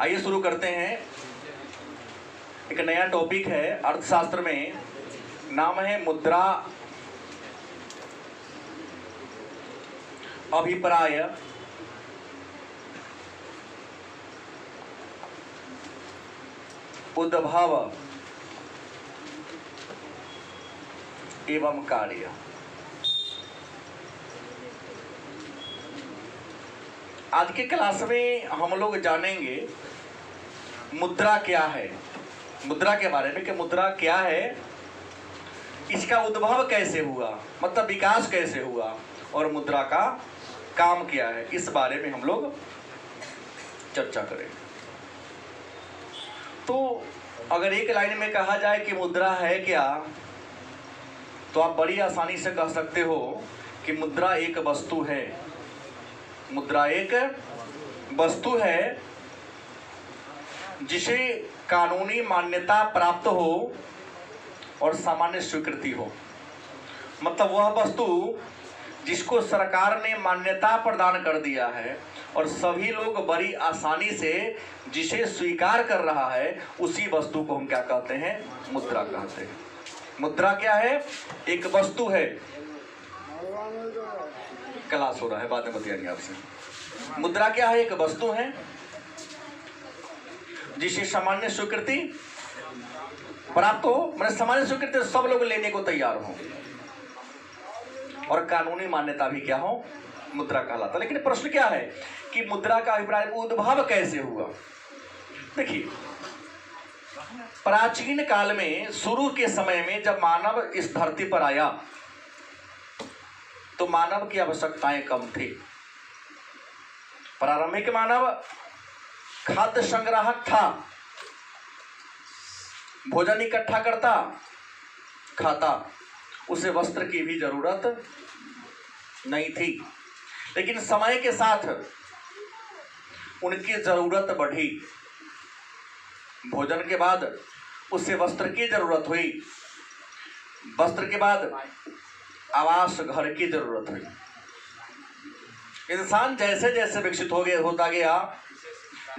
आइए शुरू करते हैं। एक नया टॉपिक है अर्थशास्त्र में, नाम है मुद्रा अभिप्राय उद्भव एवं कार्य। आज के क्लास में हम लोग जानेंगे मुद्रा क्या है, मुद्रा के बारे में कि मुद्रा क्या है, इसका उद्भव कैसे हुआ, मतलब विकास कैसे हुआ, और मुद्रा का काम क्या है, इस बारे में हम लोग चर्चा करेंगे। तो अगर एक लाइन में कहा जाए कि मुद्रा है क्या, तो आप बड़ी आसानी से कह सकते हो कि मुद्रा एक वस्तु है। मुद्रा एक वस्तु है जिसे कानूनी मान्यता प्राप्त हो और सामान्य स्वीकृति हो। मतलब वह वस्तु जिसको सरकार ने मान्यता प्रदान कर दिया है और सभी लोग बड़ी आसानी से जिसे स्वीकार कर रहा है, उसी वस्तु को हम क्या कहते हैं? मुद्रा कहते हैं। मुद्रा क्या है? एक वस्तु है। क्लास हो रहा है, बाद में बताएंगे आपसे। मुद्रा क्या है? एक वस्तु है जिसे सामान्य स्वीकृति प्राप्त हो, मतलब सामान्य स्वीकृति सब लोग लेने को तैयार हो, और कानूनी मान्यता भी क्या हो? मुद्रा कहलाता। लेकिन प्रश्न क्या है कि मुद्रा का अभिप्राय उद्भव कैसे हुआ? देखिए, प्राचीन काल में, शुरू के समय में जब मानव इस धरती पर आया, तो मानव की आवश्यकताएं कम थी। प्रारंभिक मानव खाद्य संग्राहक था, भोजन इकट्ठा करता, खाता, उसे वस्त्र की भी जरूरत नहीं थी। लेकिन समय के साथ उनकी जरूरत बढ़ी। भोजन के बाद उसे वस्त्र की जरूरत हुई, वस्त्र के बाद आवास, घर की जरूरत हुई। इंसान जैसे जैसे विकसित होता गया,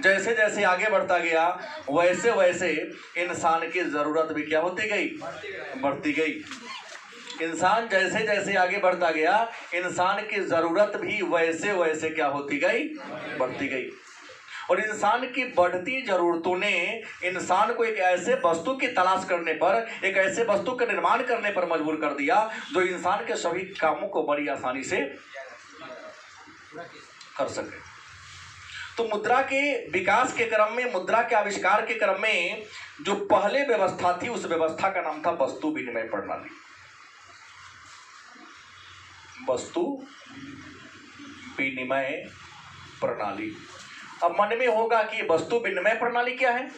जैसे जैसे आगे बढ़ता गया, वैसे वैसे इंसान की जरूरत भी क्या होती गई? बढ़ती गई। इंसान जैसे जैसे आगे बढ़ता गया, इंसान की जरूरत भी वैसे वैसे क्या होती गई? बढ़ती गई। और इंसान की बढ़ती जरूरतों ने इंसान को एक ऐसे वस्तु की तलाश करने पर, एक ऐसे वस्तु का निर्माण करने पर मजबूर कर दिया जो इंसान के सभी कामों को बड़ी आसानी से कर सके। तो मुद्रा के विकास के क्रम में, मुद्रा के आविष्कार के क्रम में जो पहले व्यवस्था थी, उस व्यवस्था का नाम था वस्तु विनिमय प्रणाली। वस्तु विनिमय प्रणाली। अब मन में होगा कि वस्तु विनिमय प्रणाली क्या है?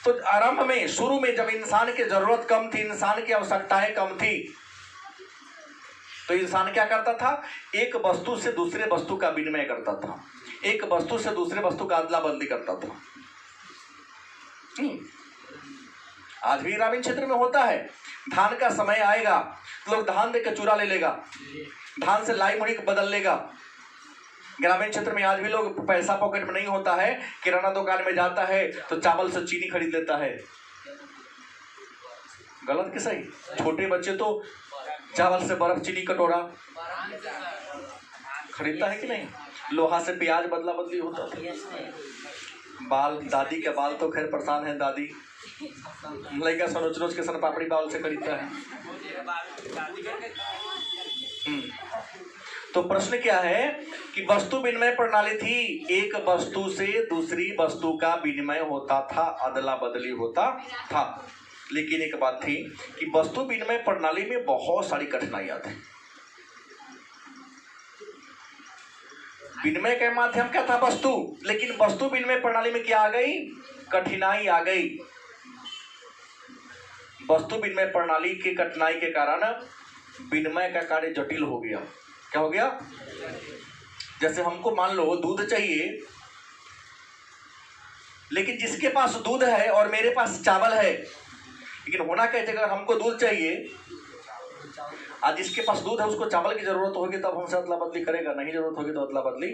तो आरंभ में, शुरू में जब इंसान की जरूरत कम थी, इंसान की आवश्यकताएं कम थी, तो इंसान क्या करता था? एक वस्तु से दूसरे वस्तु का विनिमय करता था, एक वस्तु से दूसरे वस्तु का अदला बदली करता था। आज भी ग्रामीण क्षेत्र में होता है। धान का समय आएगा, लोग धान देकर चूरा ले लेगा, धान से लाई मुड़ी बदल लेगा। ग्रामीण क्षेत्र में आज भी लोग, पैसा पॉकेट में नहीं होता है, किराना दुकान में जाता है तो चावल से चीनी खरीद लेता है। गलत कि सही? छोटे बच्चे तो चावल से बर्फ, चीनी, कटोरा खरीदता है कि नहीं? लोहा से प्याज बदला बदली होता था। बाल, दादी के बाल तो खैर परेशान है, दादी लड़का सनोच रोज के सन पापड़ी बाल से खरीदता है। तो प्रश्न क्या है कि वस्तु विनिमय प्रणाली थी, एक वस्तु से दूसरी वस्तु का विनिमय होता था, अदला बदली होता था। लेकिन एक बात थी कि वस्तु विनिमय प्रणाली में बहुत सारी कठिनाइयां थी। विनिमय का माध्यम क्या था? वस्तु। लेकिन वस्तु विनिमय प्रणाली में क्या आ गई? कठिनाई आ गई। वस्तु विनिमय प्रणाली की कठिनाई के कारण विनिमय का कार्य जटिल हो गया। क्या हो गया? जैसे हमको मान लो दूध चाहिए, लेकिन जिसके पास दूध है और मेरे पास चावल है, लेकिन होना क्या चाहिए? अगर हमको दूध चाहिए आज जिसके पास दूध है उसको चावल की जरूरत होगी तब हमसे अदला बदली करेगा, नहीं जरूरत होगी तो अदला बदली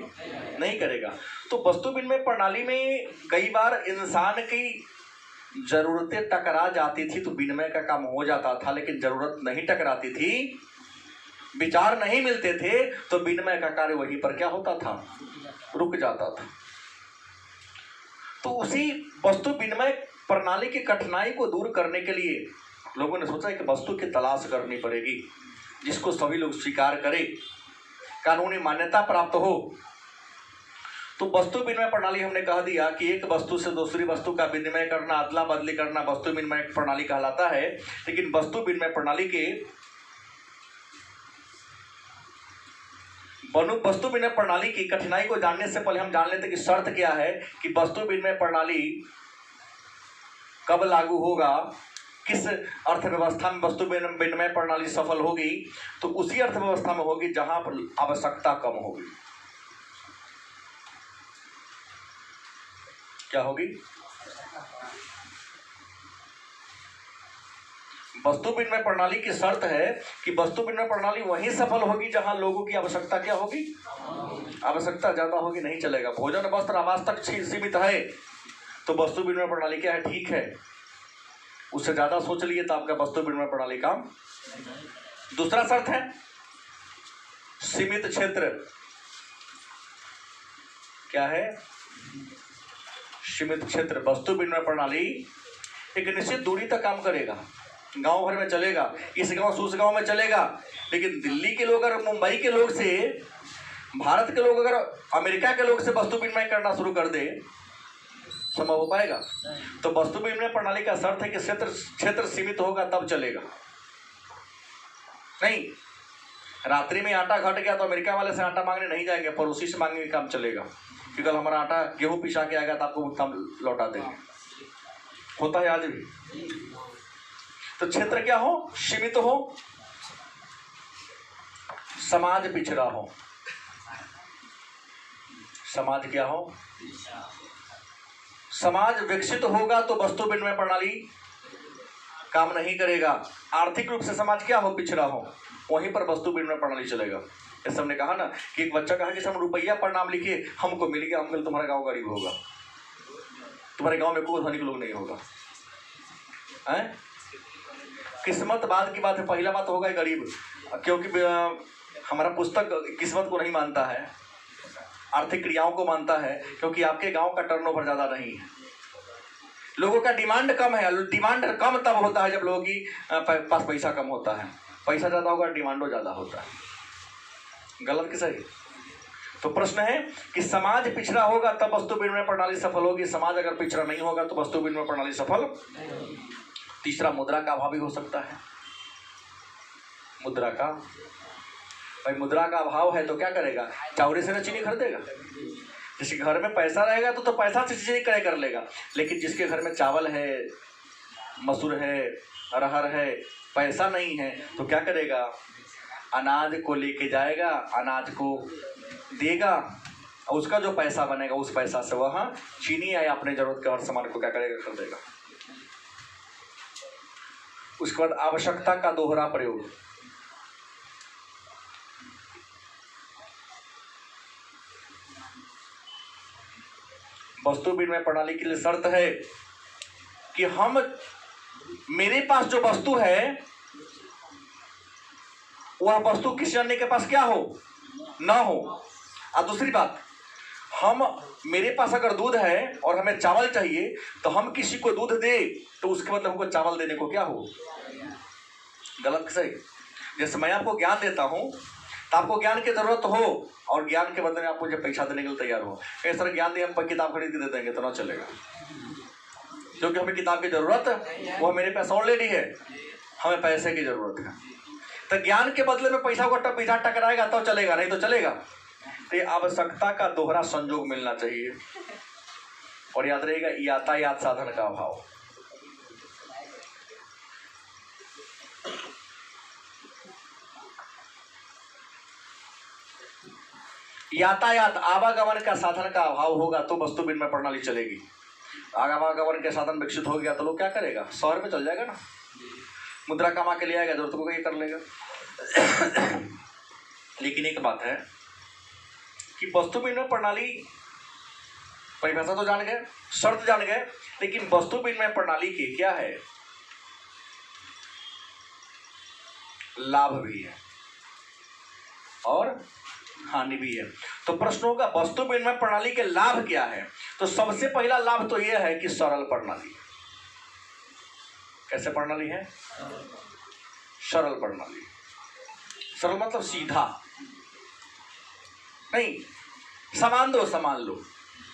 नहीं करेगा। तो वस्तु विनिमय प्रणाली में कई बार इंसान की जरूरतें टकरा जाती थी तो विनिमय का काम हो जाता था, लेकिन जरूरत नहीं टकराती थी, विचार नहीं मिलते थे तो विनिमय का कार्य वहीं पर क्या होता था, रुक जाता था। तो उसी वस्तु विनिमय प्रणाली की कठिनाई को दूर करने के लिए लोगों ने सोचा कि वस्तु की तलाश करनी पड़ेगी जिसको सभी लोग स्वीकार करें, कानूनी मान्यता प्राप्त हो। तो वस्तु विनिमय प्रणाली हमने कह दिया कि एक वस्तु से दूसरी वस्तु का विनिमय करना, अदला बदली करना वस्तु विनिमय प्रणाली कहलाता है। लेकिन वस्तु विनिमय प्रणाली के वस्तु विनिमय प्रणाली की कठिनाई को जानने से पहले हम जान लेते कि शर्त क्या है कि वस्तु विनिमय प्रणाली कब लागू होगा, किस अर्थव्यवस्था में वस्तु विनिमय प्रणाली सफल होगी। तो उसी अर्थव्यवस्था में होगी जहां पर आवश्यकता कम होगी। क्या होगी? वस्तु विनिमय प्रणाली की शर्त है कि वस्तु विनिमय प्रणाली वहीं सफल होगी जहां लोगों की आवश्यकता क्या होगी, आवश्यकता ज्यादा होगी, नहीं चलेगा। भोजन वस्त्र आवास तक सीमित है तो वस्तु विनिमय प्रणाली क्या है, ठीक है। उससे ज्यादा सोच लिए तो आपका वस्तु विनिमय प्रणाली काम। दूसरा शर्त है सीमित क्षेत्र। क्या है? सीमित क्षेत्र। वस्तु विनिमय प्रणाली एक निश्चित दूरी तक काम करेगा, गांव भर में चलेगा, इस गांव से उस गांव में चलेगा। लेकिन दिल्ली के लोग अगर मुंबई के लोग से, भारत के लोग अगर अमेरिका के लोग से वस्तु विनिमय करना शुरू कर दे, संभव हो पाएगा? तो वस्तु विनिमय प्रणाली का शर्त है कि क्षेत्र सीमित होगा तब चलेगा। नहीं, रात्रि में आटा घट गया तो अमेरिका वाले से आटा मांगने नहीं जाएंगे, पड़ोसी से मांगने का काम चलेगा कि कल हमारा आटा गेहूं पिसा के आएगा तो आपको भुगतान लौटा देंगे। होता है आज भी। तो क्षेत्र क्या हो, सीमित हो, समाज पिछड़ा हो। समाज क्या हो, समाज विकसित होगा तो वस्तु विनिमय प्रणाली काम नहीं करेगा। आर्थिक रूप से समाज क्या हो, पिछड़ा हो, वहीं पर वस्तु विनिमय प्रणाली चलेगा। जैसे हमने कहा ना कि एक बच्चा कहा कि हम रुपया पर नाम लिखे, हमको मिल गया, हम तुम्हारा गांव गरीब होगा, तुम्हारे गांव में कोई धनिक लोग नहीं होगा। हैं? किस्मत बाद की बात है, पहला बात होगा गरीब, क्योंकि हमारा पुस्तक किस्मत को नहीं मानता है, आर्थिक क्रियाओं को मानता है, क्योंकि आपके गांव का टर्नओवर ज्यादा नहीं है, लोगों का डिमांड कम है। डिमांड कम तब होता है जब लोगों की पास पैसा कम होता है, पैसा ज्यादा होगा डिमांडो ज्यादा होता है। गलत कि सही? तो प्रश्न है कि समाज पिछड़ा होगा तब वस्तु विनिमय प्रणाली सफल होगी, समाज अगर पिछड़ा नहीं होगा तो वस्तु विनिमय प्रणाली सफल। तीसरा, मुद्रा का अभाव भी हो सकता है। मुद्रा का, भाई मुद्रा का अभाव है तो क्या करेगा, चावड़ी से ना चीनी खरीदेगा। जिसके घर में पैसा रहेगा तो पैसा से चीजें क्रय कर लेगा, लेकिन जिसके घर में चावल है, मसूर है, अरहर है, पैसा नहीं है तो क्या करेगा, अनाज को लेके जाएगा, अनाज को देगा और उसका जो पैसा बनेगा उस पैसा से वह चीनी या अपने जरूरत के हर सामान को क्या करेगा, खरीदेगा। उसके बाद आवश्यकता का दोहरा प्रयोग। वस्तु विनिमय प्रणाली के लिए शर्त है कि मेरे पास जो वस्तु है वह वस्तु किसी अन्य के पास क्या हो, ना हो। और दूसरी बात, मेरे पास अगर दूध है और हमें चावल चाहिए तो हम किसी को दूध दे तो उसके बदले हमको चावल देने को क्या हो, गलत सही? जैसे मैं आपको ज्ञान देता हूं तो आपको ज्ञान की जरूरत हो और ज्ञान के बदले में आप मुझे पैसा देने के लिए तैयार हो। कई सारे ज्ञान दिए, हम किताब खरीद के दे देंगे तो ना चलेगा, क्योंकि हमें किताब की जरूरत है, वो मेरे पास ऑलरेडी है, हमें पैसे की जरूरत है। तो ज्ञान के बदले में पैसा को पीछा टकराएगा तो चलेगा, नहीं तो चलेगा। तो ये आवश्यकता का दोहरा संयोग मिलना चाहिए। और याद रहेगा, यातायात साधन का अभाव। यातायात, आवागमन का साधन का अभाव होगा तो वस्तु विनिमय प्रणाली चलेगी। आवागमन के साधन विकसित हो गया तो लोग क्या करेगा, शहर में चल जाएगा ना, मुद्रा कमा के ले आएगा, जरूरत को ये कर लेगा। लेकिन एक बात है कि वस्तु विनिमय प्रणाली, परिभाषा तो जान गए, शर्त जान गए, लेकिन वस्तु विनिमय प्रणाली के क्या है, लाभ भी है और हानि भी है। तो प्रश्न होगा वस्तु विनिमय प्रणाली के लाभ क्या है। तो सबसे पहला लाभ तो यह है कि सरल प्रणाली। कैसे प्रणाली है? सरल प्रणाली। सरल मतलब सीधा नहीं, सामान दो सामान लो,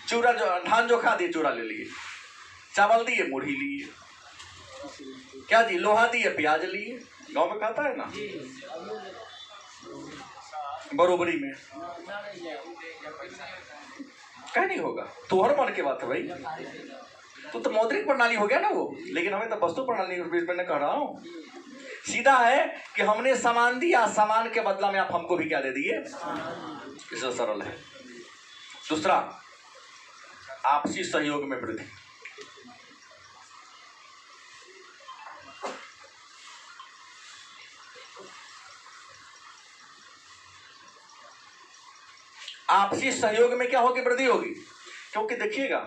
चूड़ा जो धान जो खा दिए चूड़ा ले लिए, चावल दिए मुढ़ी लिए, क्या दी लोहा दिए प्याज लिए। गांव में खाता है ना बरोबरी में, कहीं नहीं होगा। तो हर मन की बात है भाई, तो मौद्रिक प्रणाली हो गया ना वो। लेकिन हमें तो वस्तु प्रणाली मैंने कह रहा हूं, सीधा है कि हमने सामान दिया, सामान के बदला में आप हमको भी क्या दे दिए, इससे सरल है। दूसरा, आपसी सहयोग में वृद्धि। आपसी सहयोग में क्या होगी, वृद्धि होगी। क्योंकि देखिएगा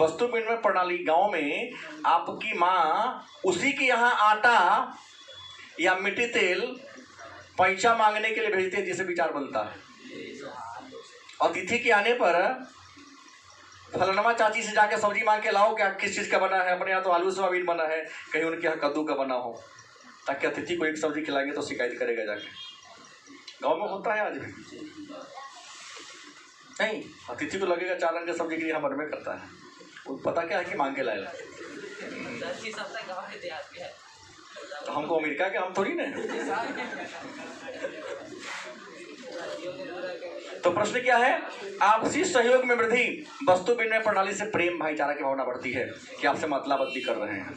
वस्तु विनिमय प्रणाली गांव में आपकी माँ उसी के यहाँ आटा या मिट्टी तेल पैसा मांगने के लिए भेजती है जिसे विचार बनता है। अतिथि के आने पर फलनमा चाची से जाके सब्जी मांग के लाओ, क्या किस चीज का बना है, अपने यहाँ तो आलू सोयाबीन बना है, कहीं उनके यहाँ कद्दू का बना हो, ताकि अतिथि को एक सब्जी खिलाएंगे तो शिकायत करेगा जाके। गांव में होता है आज भी नहीं, अतिथि को लगेगा 4 रंग की सब्जी के लिए हम में करता है, वो पता क्या है कि मांग के लाएगा। तो हमको अमेरिका के हम थोड़ी ना। तो प्रश्न क्या है, आपसी सहयोग में वृद्धि। वस्तु विनिमय प्रणाली से प्रेम भाईचारा की भावना बढ़ती है कि आपसे मतला बदली कर रहे हैं,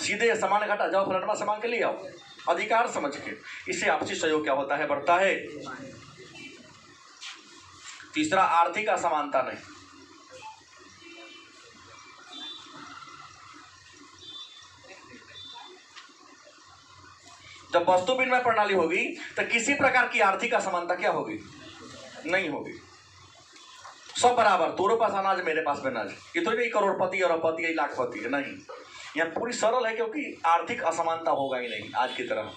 सीधे सामान घटा जाओ फलनमा सामान के लिए आओ, अधिकार समझ के। इससे आपसी सहयोग क्या होता है, बढ़ता है। तीसरा, आर्थिक असमानता नहीं। जब वस्तु विनिमय प्रणाली होगी तो किसी प्रकार की आर्थिक असमानता क्या होगी, नहीं होगी। सब बराबर, तोरो पास अनाज मेरे पास अनाज, ये तो नहीं करोड़पति अरबपति या लाखपति है, नहीं। यहाँ पूरी सरल है, क्योंकि आर्थिक असमानता होगा ही नहीं आज की तरह।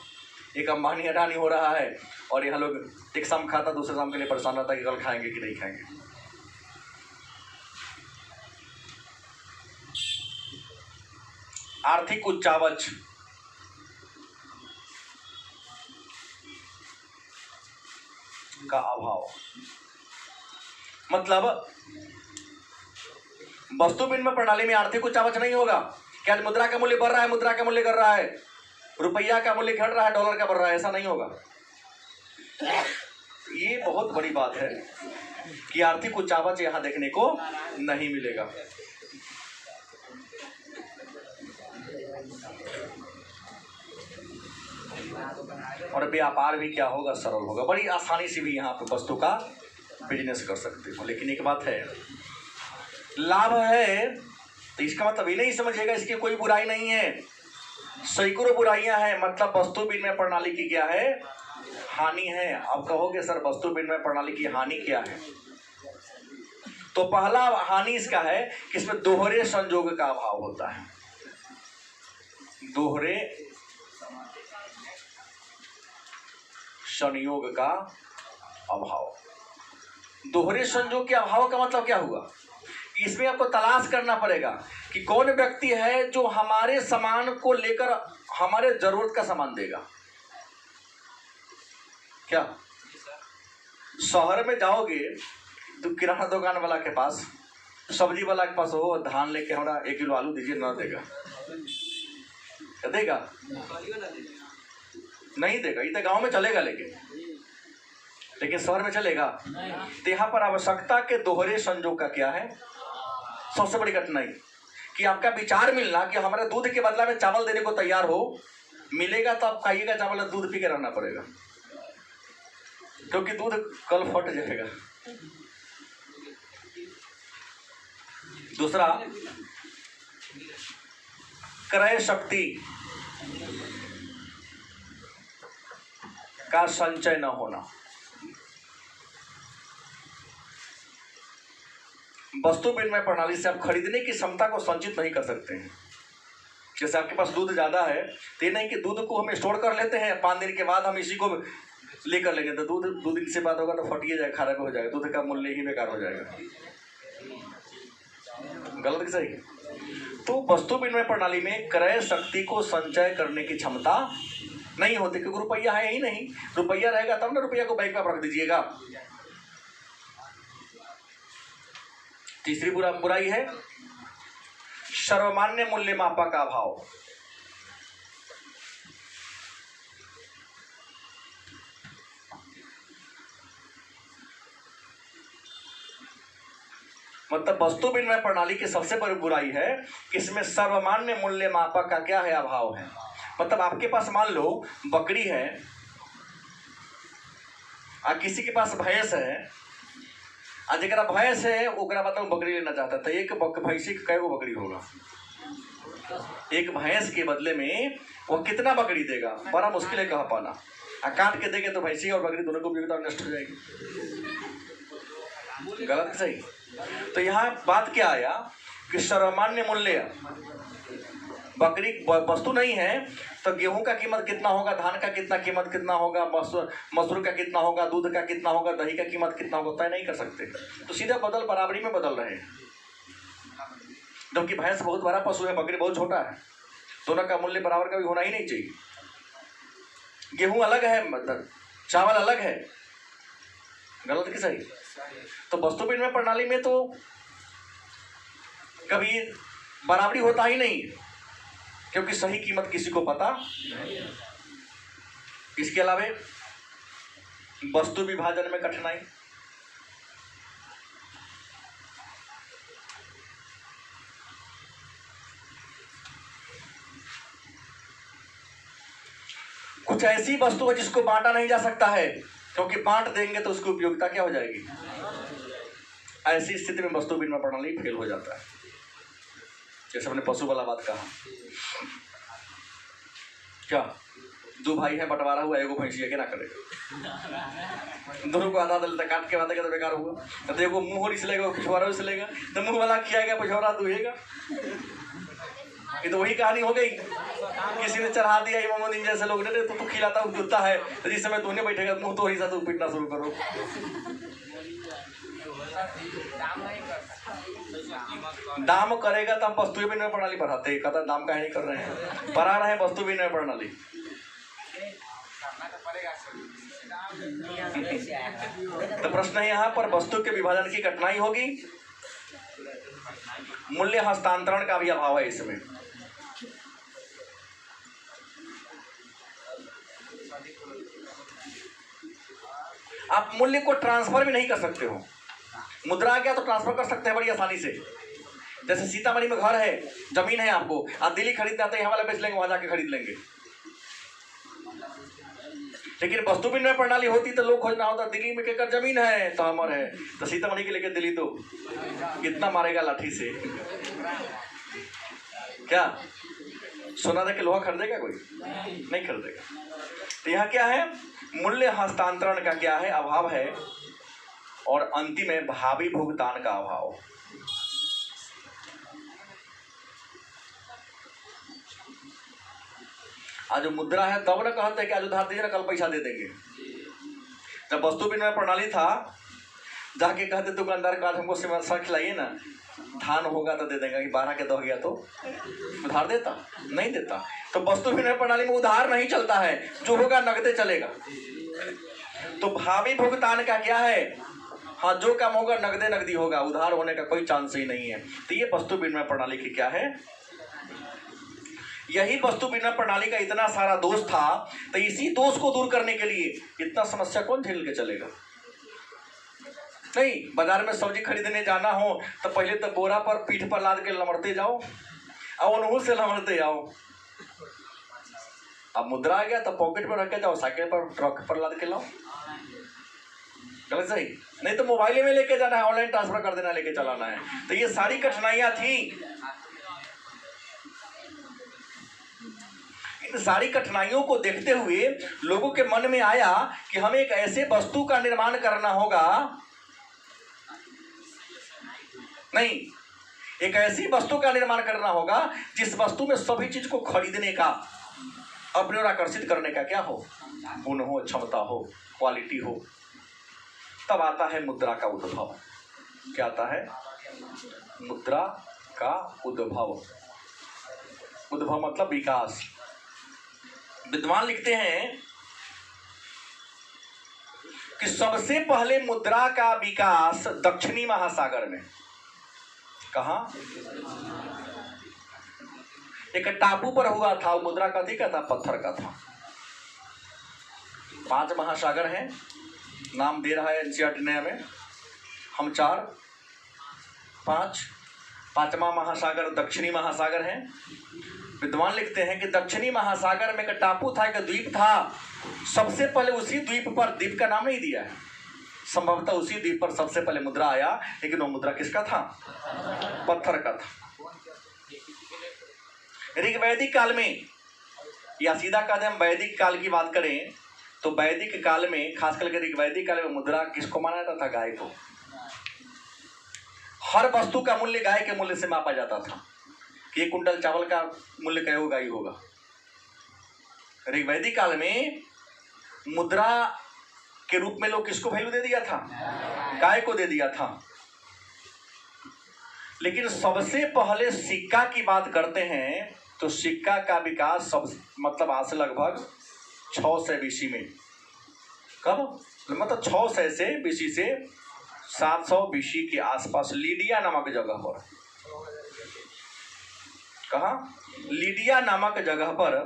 एक अंबानी अडानी हो रहा है और यहाँ लोग एक शाम खाता दूसरे शाम के लिए परेशान रहता है कि कल खाएंगे कि नहीं खाएंगे। आर्थिक उच्चावच, का अभाव। मतलब वस्तु विनिमय प्रणाली में आर्थिक उच्चावच नहीं होगा कि आज मुद्रा का मूल्य बढ़ रहा है, मुद्रा का मूल्य घट रहा है, रुपया का मूल्य घट रहा है, डॉलर का बढ़ रहा है, ऐसा नहीं होगा। ये बहुत बड़ी बात है कि आर्थिक उच्चावच यहां देखने को नहीं मिलेगा। और व्यापार भी क्या होगा, सरल होगा, बड़ी आसानी से भी यहाँ पे वस्तु का बिजनेस कर सकते हो। लेकिन एक बात है, लाभ है तो इसका मतलब ये नहीं समझिएगा इसकी कोई बुराई नहीं है, सैकड़ों बुराइयां हैं। मतलब वस्तु विनिमय प्रणाली की क्या है, हानि है। अब कहोगे सर वस्तु विनिमय प्रणाली की हानि क्या है, तो पहला हानि इसका है कि इसमें दोहरे संयोग का अभाव होता है। दोहरे संयोग का अभाव। दोहरे संयोग के अभाव का मतलब क्या हुआ, इसमें आपको तलाश करना पड़ेगा कि कौन व्यक्ति है जो हमारे सामान को लेकर हमारे जरूरत का सामान देगा। क्या शहर में जाओगे तो किराना दुकान वाला के पास, सब्जी वाला के पास हो, धान लेके हमारा 1 किलो आलू दीजिए, ना देगा, देगा नहीं देगा। ये तो गांव में चलेगा, लेकिन शहर में चलेगा। तो यहाँ पर आवश्यकता के दोहरे संयोग का क्या है, सबसे बड़ी कठिनाई कि आपका विचार मिलना कि हमारे दूध के बदला में चावल देने को तैयार हो, मिलेगा तो आप खाइएगा चावल, दूध पी के रहना पड़ेगा, क्योंकि दूध कल फट जाएगा। दूसरा, क्रय शक्ति। का संचय न होना। वस्तु विनिमय प्रणाली से आप खरीदने की क्षमता को संचित नहीं कर सकते हैं। जैसे आपके पास दूध ज्यादा है तो ये नहीं कि दूध को हम स्टोर कर लेते हैं, 5 दिन के बाद हम इसी को लेकर लेंगे तो दूध 2 दिन से बाद होगा तो फटिए जाएगा, खराब हो जाएगा, दूध का मूल्य ही बेकार हो जाएगा। गलत कि सही? तो वस्तु विनिमय प्रणाली में क्रय शक्ति को संचय करने की क्षमता नहीं होती, क्योंकि रुपया है ही नहीं। रुपया रहेगा तब ना रुपया को बैंक में रख दीजिएगा। तीसरी बुराई है सर्वमान्य मूल्य मापक का अभाव। मतलब वस्तु विनिमय प्रणाली की सबसे बड़ी बुराई है कि इसमें सर्वमान्य मूल्य मापक का क्या है, अभाव है। मतलब आपके पास मान लो बकरी है और किसी के पास भैंस है, और जरा भैंस है ओकरा मतलब बकरी लेना चाहता था, एक भैंसी कै गो बकरी होगा? एक भैंस के बदले में वो कितना बकरी देगा, बड़ा मुश्किल है कह पाना। काट के देंगे तो भैंसी और बकरी दोनों को उपयोगिता नष्ट हो जाएगी। गलत सही? तो यहाँ बात क्या आया कि सर्वमान्य मूल्य, बकरी वस्तु नहीं है तो गेहूं का कीमत कितना होगा, धान का कितना कीमत कितना होगा, मसूर का कितना होगा, दूध का कितना होगा, दही का कीमत कितना होगा, तय नहीं कर सकते। तो सीधा बराबरी में बदल रहे हैं। जबकि भैंस बहुत बड़ा पशु है, बकरी बहुत छोटा है, दोनों का मूल्य बराबर का भी होना ही नहीं चाहिए। गेहूं अलग है, मतलब चावल अलग है। गलत कि सही? तो वस्तु विनिमय प्रणाली में तो कभी बराबरी होता ही नहीं, क्योंकि सही कीमत किसी को पता। इसके अलावा वस्तु विभाजन में कठिनाई, कुछ ऐसी वस्तु है जिसको बांटा नहीं जा सकता है, क्योंकि बांट देंगे तो उसकी उपयोगिता क्या हो जाएगी। ऐसी स्थिति में वस्तु विनिमय प्रणाली फेल हो जाता है। जैसे हमने पशु वाला बात कहा, क्या 2 भाई हैं, बंटवारा हुआ, एगो भैंसी क्या ना करे, दोनों को आधा दल काट के बातें तो बेकार हुआ। तो एगो मुंह इसलेगा, पिछवाड़ा इसलेगा, तो मुंह वाला खियाएगा, पिछवाड़ा दुहेगा। ये तो वही कहानी हो गई। किसी ने चढ़ा दिया इमाम दिन जैसे लोग ने, तो खिलाता जूता है, तो जिस समय तूने बैठेगा मुंह तो ही सा तू पीटना शुरू करो। दाम करेगा तो हम वस्तु विनिमय प्रणाली बढ़ाते हैं, कहता दाम का नहीं कर रहे हैं, बढ़ा रहे हैं वस्तु विनिमय प्रणाली। तो प्रश्न है यहाँ पर वस्तु के विभाजन की कठिनाई होगी, मूल्य हस्तांतरण का भी अभाव है इसमें। आप मूल्य को ट्रांसफर भी नहीं कर सकते हो। मुद्रा आ गया तो ट्रांसफर कर सकते हैं बड़ी आसानी से। जैसे सीतामढ़ी में घर है, जमीन है आपको, आप दिल्ली खरीदते आते हैं, यहाँ वाला बेच लेंगे, वहां जाके खरीद लेंगे। लेकिन वस्तु विनिमय प्रणाली होती तो लोग खोजना होता, दिल्ली में केकर जमीन है तो हमर है, तो सीतामढ़ी के लेके दिल्ली तो कितना मारेगा लाठी से। क्या सोना दे के लोहा खरीदेगा कोई? नहीं खरीदेगा। तो यहाँ क्या है, मूल्य हस्तांतरण का क्या है, अभाव है, और अंतिम है भावी भुगतान का अभाव। आज मुद्रा है तब ना कहते हैं कि आज उधार दीजिए ना, कल पैसा दे देंगे। जब वस्तु विनिमय प्रणाली था, जाके कहते दुकानदार का आज हमको समोसा खिलाइए ना, धान होगा तो दे देगा, कि 12 के 10 गया तो उधार देता नहीं देता। तो वस्तु विनिमय प्रणाली में उधार नहीं चलता है, जो होगा नगदे चलेगा। तो भावी भुगतान का क्या है, हाँ जो काम होगा नगदे नगदी होगा, उधार होने का कोई चांस ही नहीं है। तो ये वस्तु विनिमय प्रणाली की क्या है, यही वस्तु विनिमय प्रणाली का इतना सारा दोष था। तो इसी दोष को दूर करने के लिए इतना समस्या कौन झेल के चलेगा। नहीं, बाजार में सब्जी खरीदने जाना हो तो पहले तो बोरा पर पीठ पर लाद के लमड़ते जाओ और उन्हों से लमड़ते आओ। अब मुद्रा आ गया तो पॉकेट में रख के जाओ, साइकिल पर ट्रक पर लाद के लाओ। गलत सही? नहीं तो मोबाइल में लेके जाना है, ऑनलाइन ट्रांसफर कर देना, लेके चलाना है। तो ये सारी कठिनाइयां थी। इन सारी कठिनाइयों को देखते हुए लोगों के मन में आया कि हमें एक ऐसे वस्तु का निर्माण करना होगा, नहीं, एक ऐसी वस्तु का निर्माण करना होगा जिस वस्तु में सभी चीज को खरीदने का, अपने ओर आकर्षित करने का क्या हो, गुण हो, क्षमता हो, क्वालिटी हो। तब आता है मुद्रा का उद्भव। क्या आता है? मुद्रा का उद्भव। उद्भव मतलब विकास। विद्वान लिखते हैं कि सबसे पहले मुद्रा का विकास दक्षिणी महासागर में। कहां? एक टापू पर हुआ था। वो मुद्रा कथी का था? पत्थर का था। 5 महासागर हैं, नाम दे रहा है एनसीईआरटी नया में, हम 4, 5, 5वां महासागर दक्षिणी महासागर है। विद्वान लिखते हैं कि दक्षिणी महासागर में एक टापू था, एक द्वीप था। सबसे पहले उसी द्वीप पर, द्वीप का नाम नहीं दिया है, संभवतः उसी द्वीप पर सबसे पहले मुद्रा आया, लेकिन वो मुद्रा किसका था? पत्थर का था। ऋग्वैदिक काल में, या सीधा कहते हम वैदिक काल की बात करें तो वैदिक काल में, खास करके ऋग्वैदिक काल में मुद्रा किसको माना जाता था? गाय को। हर वस्तु का मूल्य गाय के मूल्य से मापा जाता था कि 1 कुंटल चावल का मूल्य क्या होगा? ही होगा। ऋग्वैदिक काल में मुद्रा के रूप में लोग किसको वैल्यू दे दिया था? गाय को दे दिया था। लेकिन सबसे पहले सिक्का की बात करते हैं तो सिक्का का विकास मतलब आज से लगभग 600 बीसी में। कब? मतलब 600 से बीसी से 700 बीसी के आसपास लीडिया नामक जगह पर। कहा? लीडिया नामक जगह पर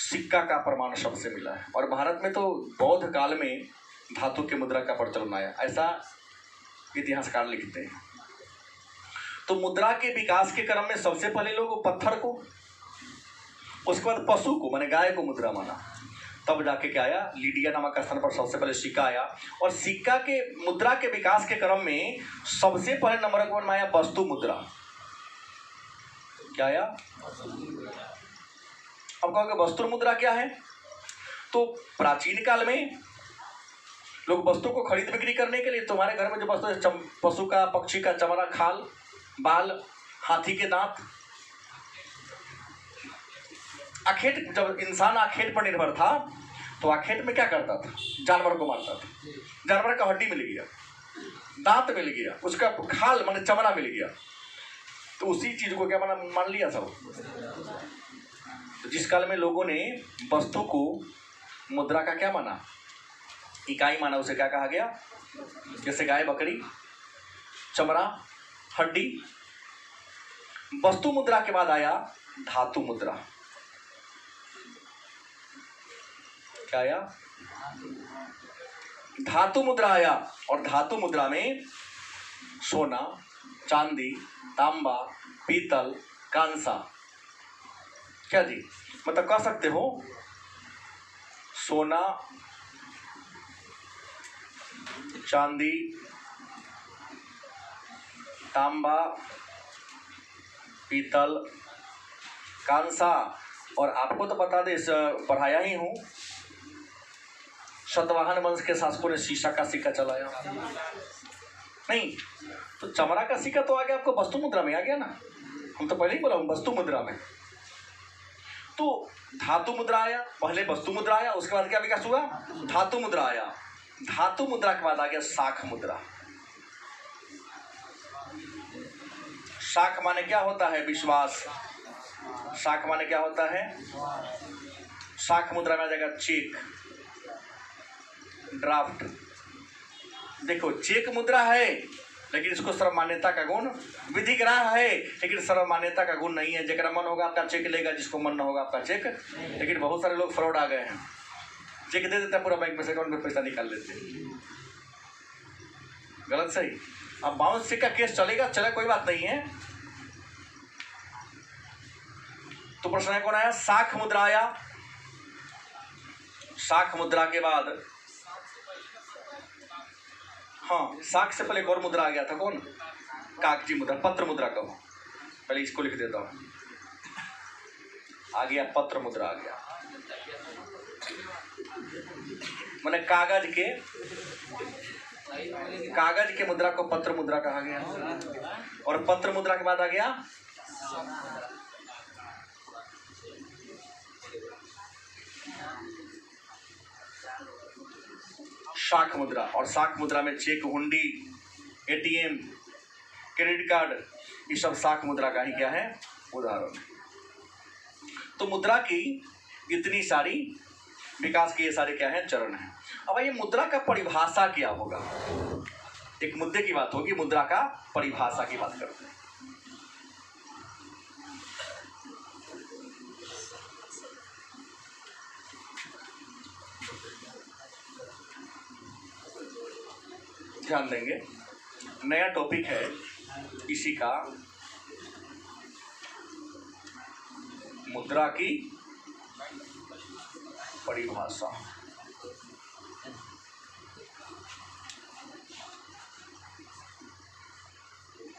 सिक्का का प्रमाण सबसे मिला है। और भारत में तो बौद्ध काल में धातु के मुद्रा का प्रचलन आया, ऐसा इतिहासकार लिखते हैं। तो मुद्रा के विकास के क्रम में सबसे पहले लोग पत्थर को, उसके बाद पशु को माने गाय को मुद्रा माना, तब जाके क्या आया? लीडिया नामक स्थान पर सबसे पहले सिक्का आया। और सिक्का के मुद्रा के विकास के क्रम में सबसे पहले नंबर 1 में आया वस्तु मुद्रा। क्या आया? अब कहोगे वस्तु मुद्रा क्या है? तो प्राचीन काल में लोग वस्तु को खरीद बिक्री करने के लिए तुम्हारे घर में जो वस्तु, पशु का, पक्षी का चमड़ा, खाल, बाल, हाथी के दांत, आखेट, जब इंसान आखेट पर निर्भर था तो आखेट में क्या करता था? जानवर को मारता था। जानवर का हड्डी मिल गया, दांत मिल गया, उसका खाल माने चमड़ा मिल गया, तो उसी चीज को क्या मान लिया सब। तो जिस काल में लोगों ने वस्तु को मुद्रा का क्या माना? इकाई माना, उसे क्या कहा गया? जैसे गाय, बकरी, चमड़ा, हड्डी। वस्तु मुद्रा के बाद आया धातु मुद्रा। क्या आया? धातु मुद्रा आया। और धातु मुद्रा में सोना, चांदी, तांबा, पीतल, कांसा, क्या जी, मतलब कह सकते हो सोना, चांदी, तांबा, पीतल, कांसा। और आपको तो बता दे, पढ़ाया ही हूं, शतवाहन वंश के शासकों ने शीशा का सिक्का चलाया। नहीं तो चमड़ा का सिक्का तो आ गया आपको वस्तु मुद्रा में आ गया ना, हम तो पहले ही बोला हूं वस्तु मुद्रा में। तो धातु मुद्रा आया, पहले वस्तु मुद्रा आया, उसके बाद क्या विकास हुआ? धातु मुद्रा आया। धातु मुद्रा के बाद आ गया शाख मुद्रा। शाख माने क्या होता है? विश्वास। शाख माने क्या होता है? शाख मुद्रा में आ जाएगा चेक, ड्राफ्ट। देखो चेक मुद्रा है लेकिन इसको सर्वमान्यता का गुण, विधिक राह है लेकिन सर्वमान्यता का गुण नहीं है। जरा मन होगा आपका चेक लेगा, जिसको मन न होगा आपका चेक। लेकिन बहुत सारे लोग फ्रॉड आ गए हैं, चेक दे देते हैं, पूरा बैंक में से अकाउंट में पैसा निकाल लेते हैं। गलत सही। अब बाउंस चेक का केस चलेगा, चले, कोई बात नहीं है। तो प्रश्न है कौन आया? शाख मुद्रा आया। शाख मुद्रा के बाद, हाँ, शाख से पहले एक और मुद्रा आ गया था, कौन? कागजी मुद्रा, पत्र मुद्रा कहो। पहले इसको लिख देता हूं। आ गया पत्र मुद्रा आ गया, माने कागज के मुद्रा को पत्र मुद्रा कहा गया। और पत्र मुद्रा के बाद आ गया शाख मुद्रा। और शाख मुद्रा में चेक, हुंडी, एटीएम, क्रेडिट कार्ड, ये सब शाख मुद्रा का ही क्या है, उदाहरण। तो मुद्रा की इतनी सारी विकास के ये सारे क्या है, चरण हैं। अब ये मुद्रा का परिभाषा क्या होगा, एक मुद्दे की बात होगी, मुद्रा का परिभाषा की बात करते हैं। ध्यान देंगे, नया टॉपिक है इसी का, मुद्रा की परिभाषा।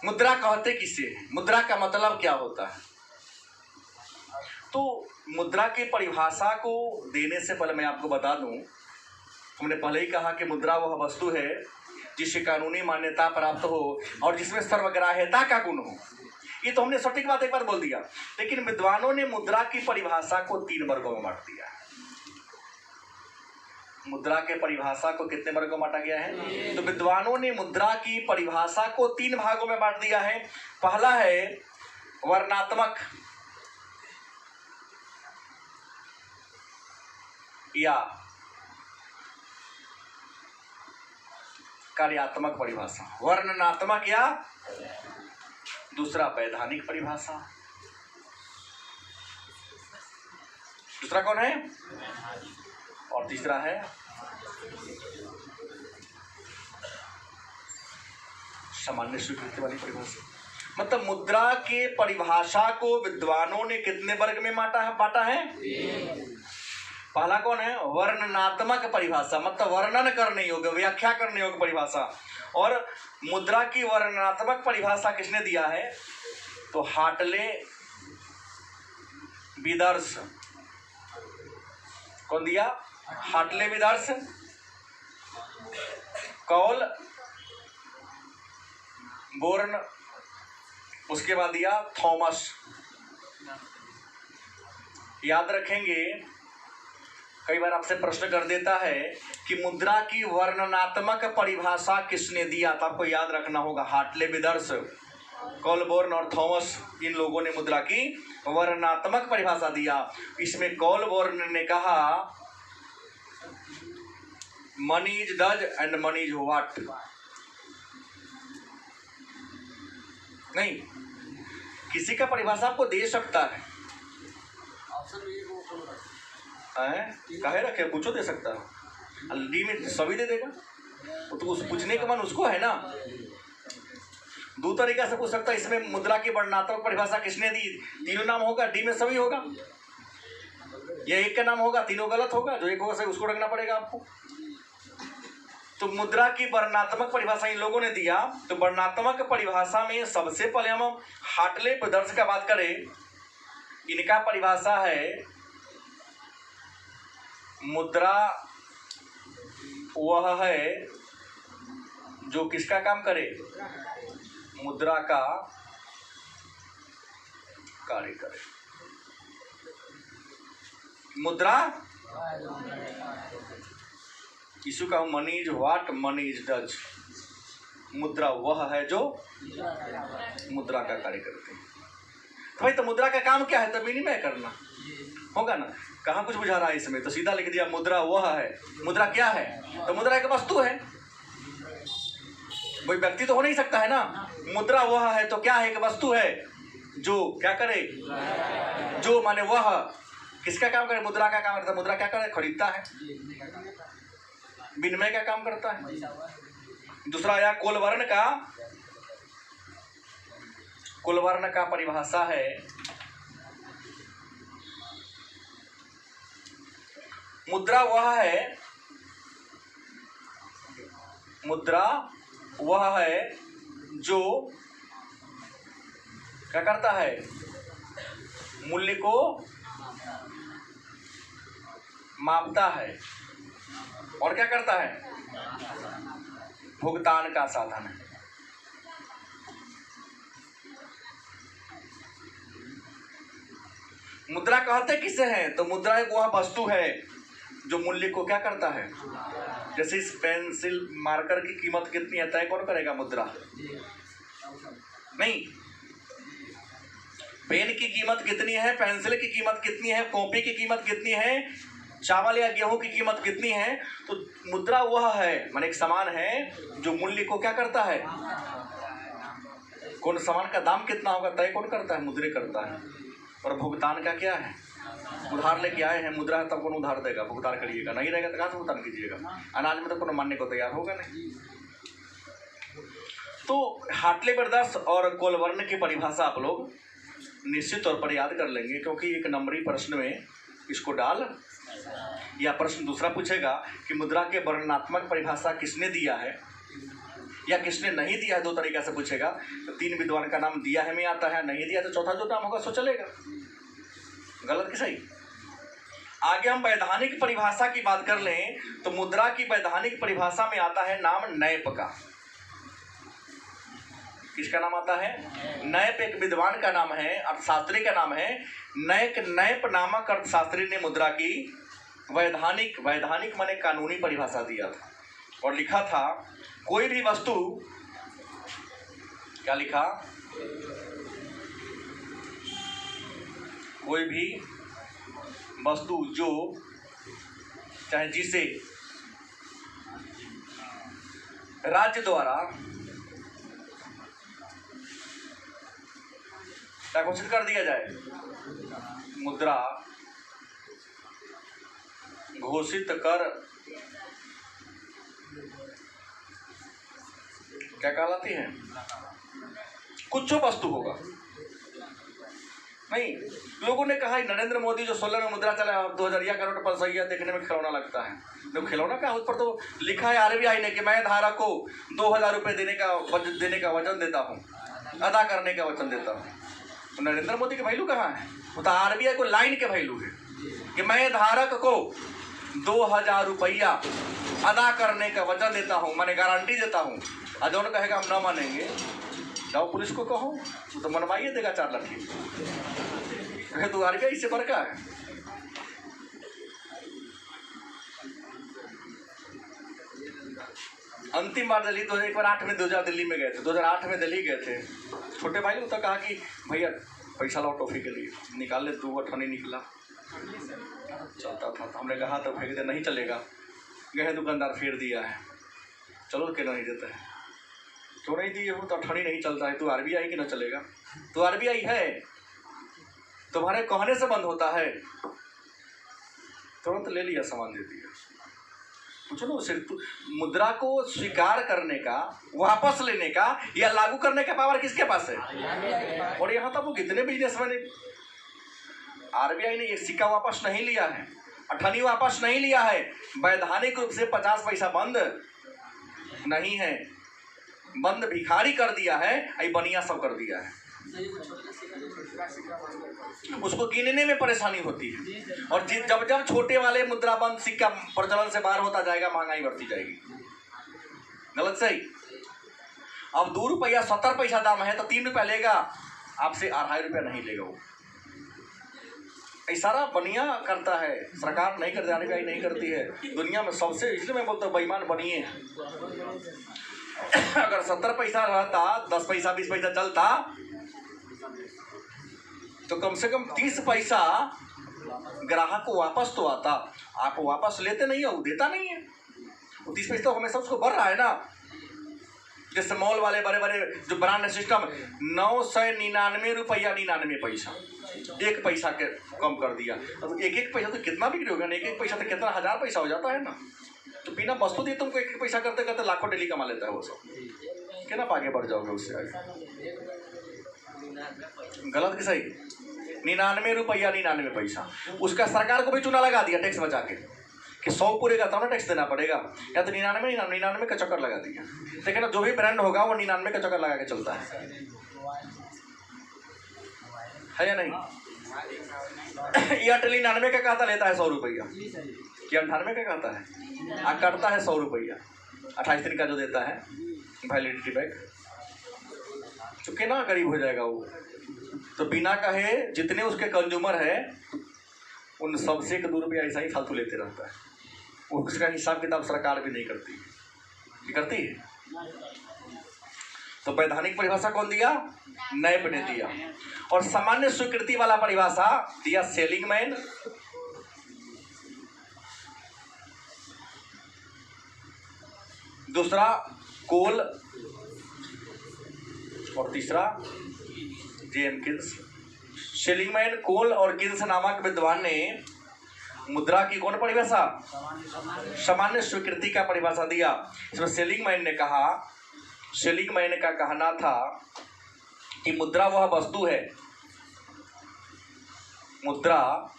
मुद्रा कहते किसे, मुद्रा का मतलब क्या होता है? तो मुद्रा की परिभाषा को देने से पहले मैं आपको बता दूं, हमने पहले ही कहा कि मुद्रा वह वस्तु है जिसे कानूनी मान्यता प्राप्त हो और जिसमें सर्वग्राह्यता का गुण हो। ये तो हमने सटीक बात एक बार बोल दिया, लेकिन विद्वानों ने मुद्रा की परिभाषा को 3 वर्गों में बांट दिया है। मुद्रा के परिभाषा को कितने वर्गों में बांटा गया है? तो विद्वानों ने मुद्रा की परिभाषा को 3 भागों में बांट दिया है। पहला है वर्णात्मक या कार्यात्मक परिभाषा, वर्णनात्मक या दूसरा वैधानिक परिभाषा, दूसरा कौन है, और तीसरा है सामान्य स्वीकृति वाली परिभाषा। मतलब मुद्रा के परिभाषा को विद्वानों ने कितने वर्ग में बांटा है? पहला कौन है? वर्णनात्मक परिभाषा, मतलब वर्णन करने योग्य, व्याख्या करने योग्य परिभाषा। और मुद्रा की वर्णनात्मक परिभाषा किसने दिया है? तो हार्टले विदर्स। कौन दिया? Hartley withers. कॉल बोर्न, उसके बाद दिया थॉमस। याद रखेंगे, कई बार आपसे प्रश्न कर देता है कि मुद्रा की वर्णनात्मक परिभाषा किसने दिया, तो आपको याद रखना होगा हार्टले विदर्स, कॉलबोर्न और थॉमस, इन लोगों ने मुद्रा की वर्णनात्मक परिभाषा दिया। इसमें कॉलबोर्न ने कहा money is does and money is what. नहीं, किसी का परिभाषा आपको दे सकता है, काहे रखे, पूछो, दे सकता है, डी में सभी दे देगा, तो उस पूछने का मन उसको है ना। 2 तरीका से पूछ सकता है, इसमें मुद्रा की वर्णनात्मक परिभाषा किसने दी, तीनों नाम होगा, डी में सभी होगा, या एक का नाम होगा, तीनों गलत होगा, जो एक होगा सही उसको रखना पड़ेगा आपको। तो मुद्रा की वर्णनात्मक परिभाषा इन लोगों ने दिया। तो वर्णनात्मक परिभाषा में सबसे पहले हम हार्टले विदर्स का बात करें, इनका परिभाषा है मुद्रा वह है जो किसका काम करे, मुद्रा का कार्य करे। मुद्रा इशू का money is what, money is does. मुद्रा वह है जो मुद्रा का कार्य करते हैं। तो भाई, तो मुद्रा का काम क्या है? तो विनिमय करना होगा ना। कहाँ कुछ बुझा रहा है इसमें? तो सीधा लिख दिया मुद्रा वह है। मुद्रा क्या है? तो मुद्रा एक वस्तु है, कोई व्यक्ति तो हो नहीं सकता है ना। मुद्रा वह है तो क्या है? एक वस्तु है जो क्या करे, जो माने वह किसका काम करे, मुद्रा का काम करता है। मुद्रा क्या करे? खरीदता है, विनिमय का काम करता है। दूसरा आया कोलवर्ण का। कोलवर्ण का परिभाषा है मुद्रा वह है, मुद्रा वह है जो क्या करता है, मूल्य को मापता है और क्या करता है? भुगतान का साधन है। मुद्रा कहते किसे हैं? तो मुद्रा एक वह वस्तु है जो मूल्य को क्या करता है? जैसे इस पेंसिल मार्कर की कीमत कितनी है तय कौन करेगा? मुद्रा नहीं। पेन की कीमत कितनी है, पेंसिल की कीमत कितनी है, कॉपी की कीमत कितनी है, चावल या गेहूं की कीमत कितनी है? तो मुद्रा वह है, माने एक सामान है जो मूल्य को क्या करता है? कौन सामान का दाम कितना होगा तय कौन करता है? मुद्रे करता है। और भुगतान का क्या है? उधार लेके आए हैं, मुद्रा है तब कौन उधार देगा? भुगतान करिएगा, नहीं रहेगा तो कहाँ से भुगतान कीजिएगा? अनाज में तो कौन मानने को तैयार होगा नहीं। तो हार्टले ब्रदर्स और कोलबर्न की परिभाषा आप लोग निश्चित तौर पर याद कर लेंगे, क्योंकि एक नंबरी प्रश्न में इसको डाल या प्रश्न दूसरा पूछेगा कि मुद्रा के वर्णनात्मक परिभाषा किसने दिया है या किसने नहीं दिया है, दो तरीका से पूछेगा। तो 3 विद्वान का नाम दिया है में आता है, नहीं दिया तो चौथा जो नाम होगा सो चलेगा। गलत कि सही? आगे हम वैधानिक परिभाषा की बात कर लें तो मुद्रा की वैधानिक परिभाषा में आता है नाम नैप का। किसका नाम आता है? नैप एक विद्वान का नाम है, अर्थशास्त्री का नाम है। नैप नामक अर्थशास्त्री ने मुद्रा की वैधानिक माने कानूनी परिभाषा दिया था और लिखा था कोई भी वस्तु, क्या लिखा? कोई भी वस्तु जो चाहे जिसे राज्य द्वारा क्या घोषित कर दिया जाए? मुद्रा घोषित कर क्या कहलाती है? कुछ वस्तु होगा। नहीं, लोगों ने कहा नरेंद्र मोदी जो 16 में मुद्रा चला 2000 का नोट 500 देखने में खिलौना लगता है। तो खिलौना क्या, उस पर तो लिखा है आरबीआई ने कि मैं धारक को 2000 रुपये देने का वचन देता हूँ, अदा करने का वचन देता हूँ। तो नरेंद्र मोदी के वैल्यू कहाँ है? वो तो आरबीआई को लाइन के वैल्यू है कि मैं धारक को 2000 रुपया अदा करने का वचन देता हूँ, मैंने गारंटी देता हूँ। आज उन्होंने कहेगा हम ना मानेंगे, जाओ पुलिस को कहो, तो मनवाइए देगा 4 लाख की। तो आरबीआई इससे बड़का है। अंतिम बार दिल्ली 2008 में 2000 दिल्ली में गए थे, 2008 में दिल्ली गए थे। छोटे भाई ने तो कहा कि भैया पैसा लाओ टॉफी के लिए, निकाल ले, 2 अठन्नी निकला, चलता था। तो हमने कहा तो फेंक दे, नहीं चलेगा। गए दुकानदार फेर दिया है, चलो क्यों नहीं देता है? क्यों नहीं दिए हो? तो अठन्नी नहीं चलता है। तो आरबीआई की ना चलेगा? तो आरबीआई है, तुम्हारे कहने से बंद होता है। तुरंत ले लिया, सामान दे दिया। पूछो ना, सिर्फ मुद्रा को स्वीकार करने का, वापस लेने का या लागू करने का पावर किसके पास है? और यहाँ तक वो कितने बिजनेसमैन, आरबीआई ने ये सिक्का वापस नहीं लिया है, अठन्नी वापस नहीं लिया है। वैधानिक रूप से 50 पैसा बंद नहीं है, बंद भिखारी कर दिया है, आई बनिया सब कर दिया है। उसको गिनने में परेशानी होती है। और जब जब छोटे वाले मुद्रा बंद सिक्का प्रचलन से बाहर होता जाएगा, महंगाई बढ़ती जाएगी। गलत सही? अब 2 रुपया 70 पैसा दाम है तो 3 रुपया लेगा आपसे, 2.5 रुपया नहीं लेगा वो। सारा बनिया करता है, सरकार नहीं करती, आरबीआई नहीं करती है दुनिया में सबसे। इसलिए मैं बोलता हूँ बेईमान बनिए। अगर 70 पैसा रहता, 10 पैसा 20 पैसा चलता, तो कम से कम 30 पैसा ग्राहक को वापस तो आता। आप वापस लेते नहीं हो, देता नहीं है। वो 30 पैसा तो हमेशा उसको बढ़ रहा है ना। जैसे मॉल वाले बड़े बड़े जो ब्रांड सिस्टम, 999 रुपया 99 पैसा, 1 पैसा के कम कर दिया। अब 1 पैसा तो कितना बिक्री होगा ना? 1 पैसा तो कितना 1000 पैसा हो जाता है ना। तो बिना वस्तु दिए तुमको 1 पैसा करते करते लाखों डेली कमा लेता है वो सब। कितना आगे बढ़ जाओगे उससे आगे? गलत कि सही? 99 रुपया 99 पैसा। उसका सरकार को भी चूना लगा दिया टैक्स बचा के कि 100 पूरेगा तब ना टैक्स देना पड़ेगा, या तो 99 का चक्कर लगा दिया। देखिए ना, जो भी ब्रांड होगा वो 99 का चक्कर लगा के चलता है या नहीं? ये 98 का कहता लेता है 100 रुपया, ये 98 का कहता है, कटता है 100 रुपया 28 दिन का जो देता है वैलिडिटी बैक। तो कितना गरीब हो जाएगा वो। तो बिना कहे जितने उसके कंज्यूमर है उन सबसे 1-2 रुपया ऐसा ही फालतू लेते रहता है। वो उसका हिसाब किताब सरकार भी नहीं करती है, करती है। तो वैधानिक परिभाषा कौन दिया? नैप ने दिया। और सामान्य स्वीकृति वाला परिभाषा दिया सेलिंगमैन। दूसरा कोल और तीसरा जेम किन्स। सेलिंगमैन, कोल और किन्स नामक विद्वान ने मुद्रा की कौन परिभाषा? सामान्य स्वीकृति का परिभाषा दिया। इसमें सेलिंगमैन ने कहा, सेलिंगमैन का कहना था कि मुद्रा वह वस्तु है, मुद्रा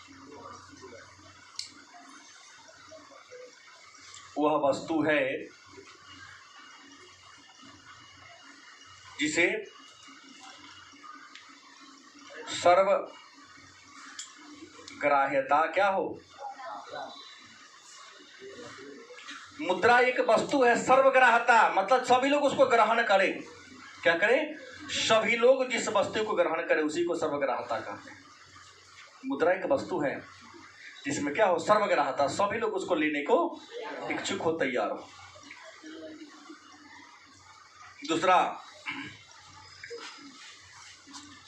वह वस्तु है जिसे सर्वग्राह्यता क्या हो। मुद्रा एक वस्तु है, सर्वग्राह्यता मतलब सभी लोग उसको ग्रहण करें। क्या करें? सभी लोग जिस वस्तु को ग्रहण करें उसी को सर्वग्राह्यता कहते हैं। मुद्रा एक वस्तु है जिसमें क्या हो? सर्वग्राह्यता, सभी लोग उसको लेने को इच्छुक हो, तैयार हो। दूसरा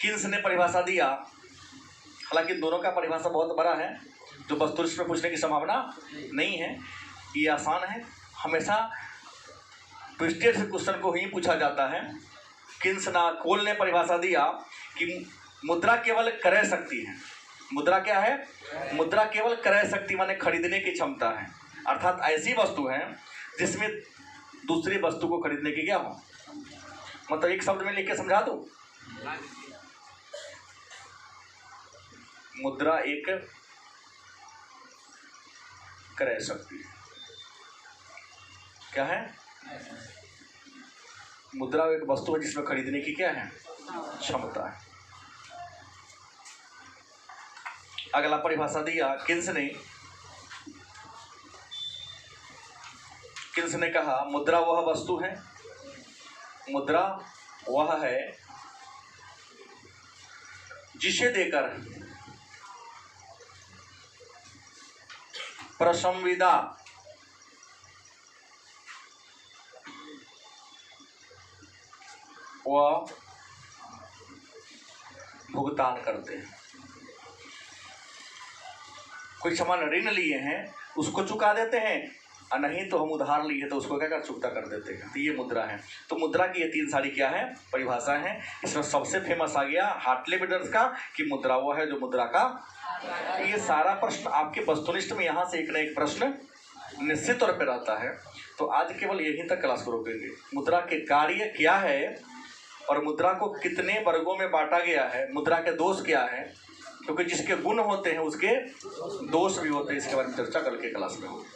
किन्स ने परिभाषा दिया, हालांकि दोनों का परिभाषा बहुत बड़ा है, जो वस्तुनिष्ठ में पूछने की संभावना नहीं है, ये आसान है। हमेशा ट्विस्टेड से क्वेश्चन को ही पूछा जाता है। किन्स ना कोल ने परिभाषा दिया कि मुद्रा केवल क्रय शक्ति है। मुद्रा क्या है? मुद्रा केवल क्रय शक्ति माने खरीदने की क्षमता है, अर्थात ऐसी वस्तु है जिसमें दूसरी वस्तु को खरीदने की क्या हो। मतलब एक शब्द में लिख के समझा दूं, मुद्रा एक क्रय शक्ति क्या है? मुद्रा एक वस्तु है जिसमें खरीदने की क्या है? क्षमता है। अगला परिभाषा दिया किन्स ने। किन्स ने कहा मुद्रा वह वस्तु है, मुद्रा वह है जिसे देकर प्रसंविदा वह भुगतान करते हैं। कोई सामान ऋण लिए हैं उसको चुका देते हैं, और नहीं तो हम उधार लिए तो उसको क्या कर चुकता कर देते हैं। तो ये मुद्रा है। तो मुद्रा की ये 3 सारी क्या है? परिभाषा है। इसमें सबसे फेमस आ गया हार्टले विदर्स का कि मुद्रा वो है जो मुद्रा का। ये सारा प्रश्न आपके वस्तुनिष्ठ में यहाँ से एक न एक प्रश्न निश्चित तौर पर रहता है। तो आज केवल यहीं तक क्लास को रोकेंगे। मुद्रा के कार्य क्या है और मुद्रा को कितने वर्गों में बांटा गया है, मुद्रा के दोष क्या है, क्योंकि जिसके गुण होते हैं उसके दोष भी होते हैं। इसके बारे में चर्चा कल के क्लास में होगी।